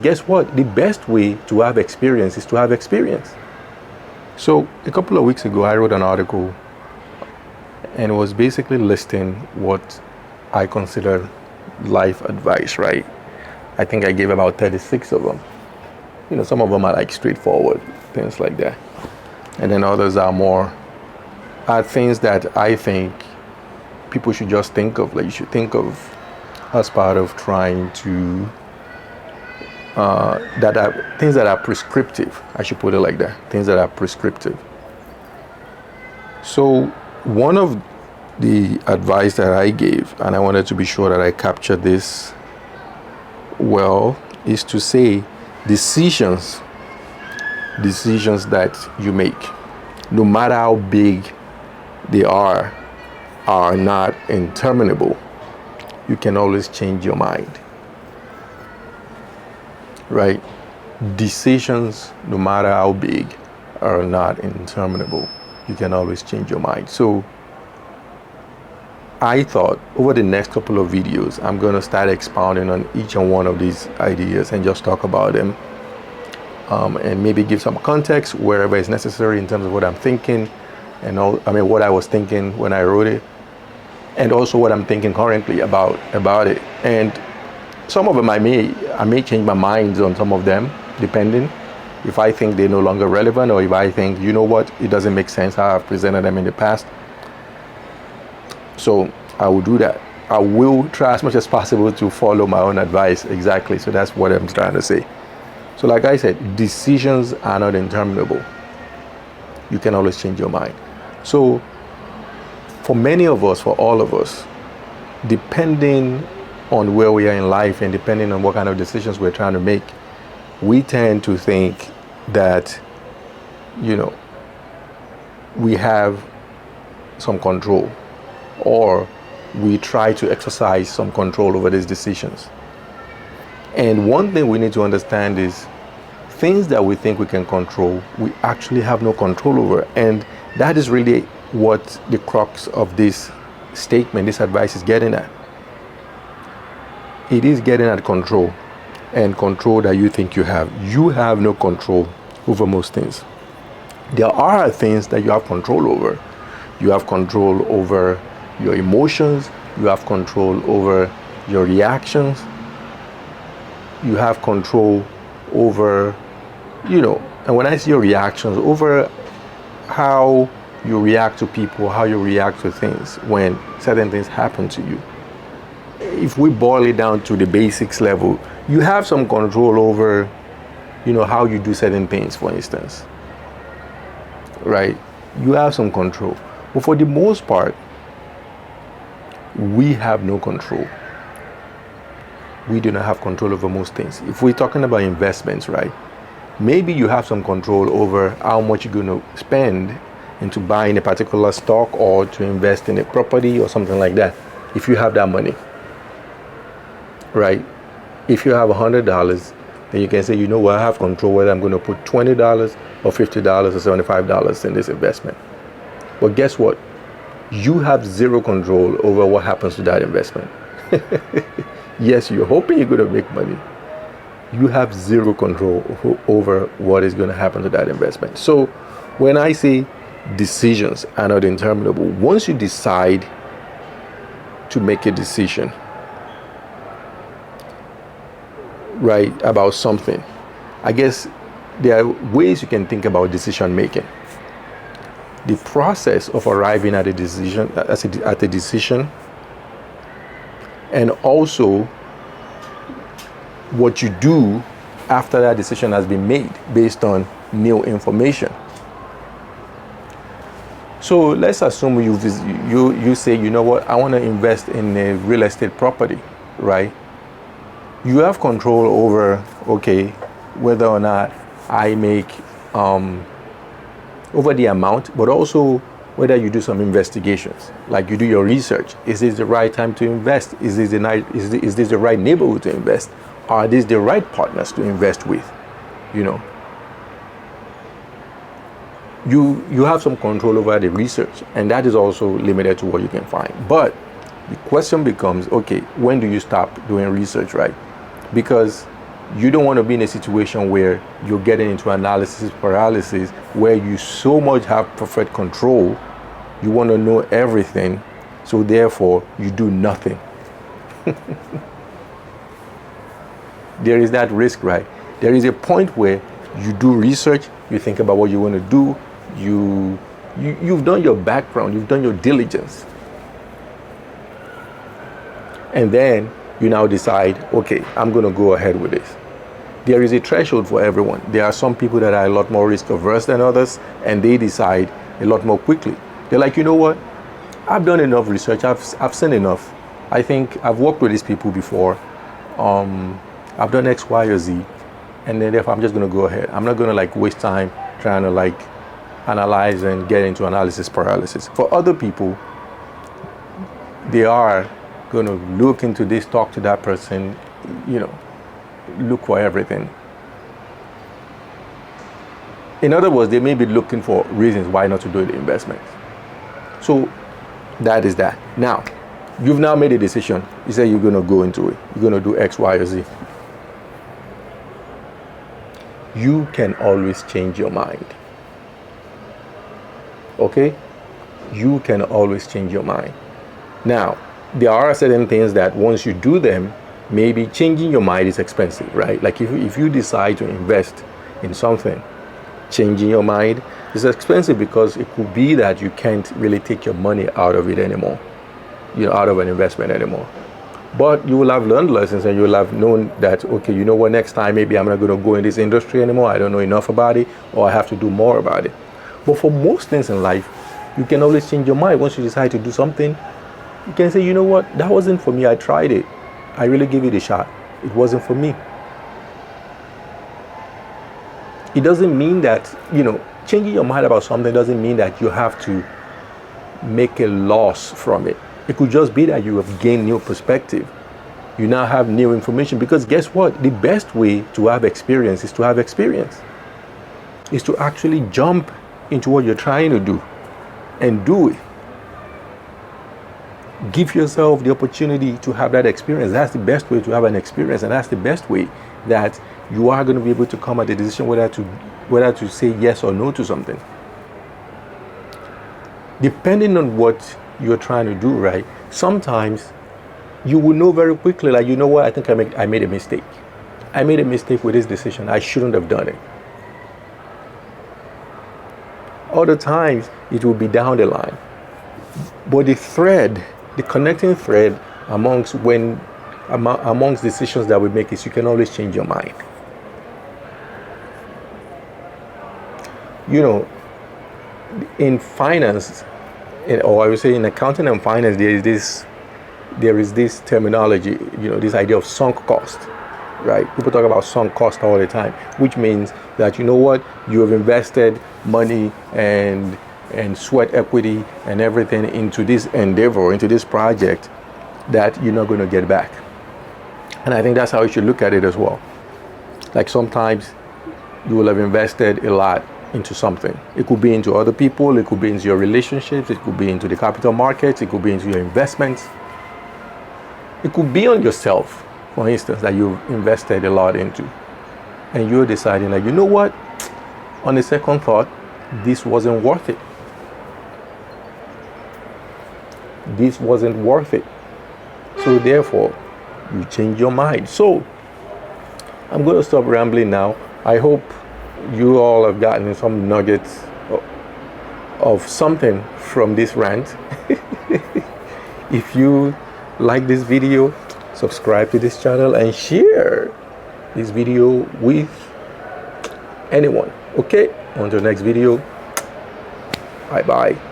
Guess what? The best way to have experience is to have experience. So a couple of weeks ago, I wrote an article and it was basically listing what I consider life advice, right? I think I gave about 36 of them. Some of them are like straightforward, things like that. And then others are things that I think people should just think of. Like you should think of as part of trying to, that are things that are prescriptive. I should put it like that. Things that are prescriptive. So one of the advice that I gave, and I wanted to be sure that I captured this well, is to say decisions that you make, no matter how big they are not interminable. You can always change your mind, right? Decisions, no matter how big, are not interminable. You can always change your mind. So I thought over the next couple of videos, I'm going to start expounding on each and one of these ideas and just talk about them, and maybe give some context wherever it's necessary in terms of what I'm thinking and what I was thinking when I wrote it, and also what I'm thinking currently about it. And some of them I may change my mind on some of them, depending if I think they're no longer relevant, or if I think, you know what, it doesn't make sense how I've presented them in the past. So I will do that. I will try as much as possible to follow my own advice exactly. So that's what I'm trying to say. So like I said, decisions are not interminable. You can always change your mind. So for many of us, for all of us, depending on where we are in life and depending on what kind of decisions we're trying to make, we tend to think that, we have some control, or we try to exercise some control over these decisions. And one thing we need to understand is things that we think we can control, we actually have no control over. And that is really what the crux of this statement, this advice is getting at. It is getting at control, and control that you think you have. You have no control over most things. There are things that you have control over. You have control over your emotions. You have control over your reactions. You have control over, and when I say your reactions, over how you react to people, how you react to things when certain things happen to you. If we boil it down to the basics level, you have some control over, how you do certain things, for instance, right? You have some control. But for the most part, we have no control. We do not have control over most things. If we're talking about investments, right? Maybe you have some control over how much you're going to spend into buying a particular stock or to invest in a property or something like that, if you have that money, right? If you have $100, then you can say, I have control whether I'm going to put $20 or $50 or $75 in this investment. But guess what? You have zero control over what happens to that investment. Yes, you're hoping you're going to make money. You have zero control over what is going to happen to that investment. So when I say decisions are not interminable, once you decide to make a decision, right, about something, I guess there are ways you can think about decision making. The process of arriving at a decision, and also what you do after that decision has been made based on new information. So let's assume you say, I want to invest in a real estate property, right? You have control over, whether or not I make, over the amount, but also whether you do some investigations, like you do your research. Is this the right time to invest? Is this the right neighborhood to invest? Are these the right partners to invest with? You have some control over the research, and that is also limited to what you can find. But the question becomes, when do you stop doing research, right? Because You don't want to be in a situation where you're getting into analysis paralysis, where you so much have perfect control, you want to know everything, so therefore you do nothing. There is that risk, right? There is a point where you do research, you think about what you want to do, you've done your background, you've done your diligence. And then you now decide, okay, I'm going to go ahead with this. There is a threshold for everyone. There are some people that are a lot more risk averse than others, and they decide a lot more quickly. They're like, you know what? I've done enough research. I've seen enough. I think I've worked with these people before. I've done X, Y, or Z, and then therefore I'm just going to go ahead. I'm not going to like waste time trying to like analyze and get into analysis paralysis. For other people, they are going to look into this, talk to that person, look for everything. In other words, they may be looking for reasons why not to do the investment. So that is that. Now, you've now made a decision. You say you're going to go into it. You're going to do X, Y, or Z. You can always change your mind. Okay? You can always change your mind. Now, there are certain things that once you do them, maybe changing your mind is expensive, right? Like if you decide to invest in something, changing your mind is expensive because it could be that you can't really take your money out of it anymore, out of an investment anymore. But you will have learned lessons and you will have known that, okay, you know what, next time maybe I'm not going to go in this industry anymore. I don't know enough about it, or I have to do more about it. But for most things in life, you can always change your mind. Once you decide to do something, you can say, you know what, that wasn't for me. I tried it. I really gave it a shot. It wasn't for me. It doesn't mean that, changing your mind about something doesn't mean that you have to make a loss from it. It could just be that you have gained new perspective. You now have new information, because guess what? The best way to have experience is to have experience. Is to actually jump into what you're trying to do and do it. Give yourself the opportunity to have that experience. That's the best way to have an experience, and that's the best way that you are going to be able to come at a decision whether to say yes or no to something. Depending on what you're trying to do, right? Sometimes you will know very quickly, like, you know what, I think I made a mistake. I made a mistake with this decision. I shouldn't have done it. Other times it will be down the line. But the connecting thread amongst decisions that we make is you can always change your mind. In finance, or I would say in accounting and finance, there is this terminology, this idea of sunk cost, right? People talk about sunk cost all the time, which means that, you know what, you have invested money and sweat equity and everything into this endeavor, into this project, that you're not going to get back. And I think that's how you should look at it as well. Like sometimes you will have invested a lot into something. It could be into other people, it could be into your relationships, it could be into the capital markets, it could be into your investments. It could be on yourself, for instance, that you've invested a lot into. And you're deciding, like, you know what, on a second thought, this wasn't worth it. This wasn't worth it. So therefore, you change your mind. So I'm going to stop rambling now. I hope you all have gotten some nuggets of something from this rant. If you like this video, subscribe to this channel and share this video with anyone. Okay, on to the next video. Bye bye.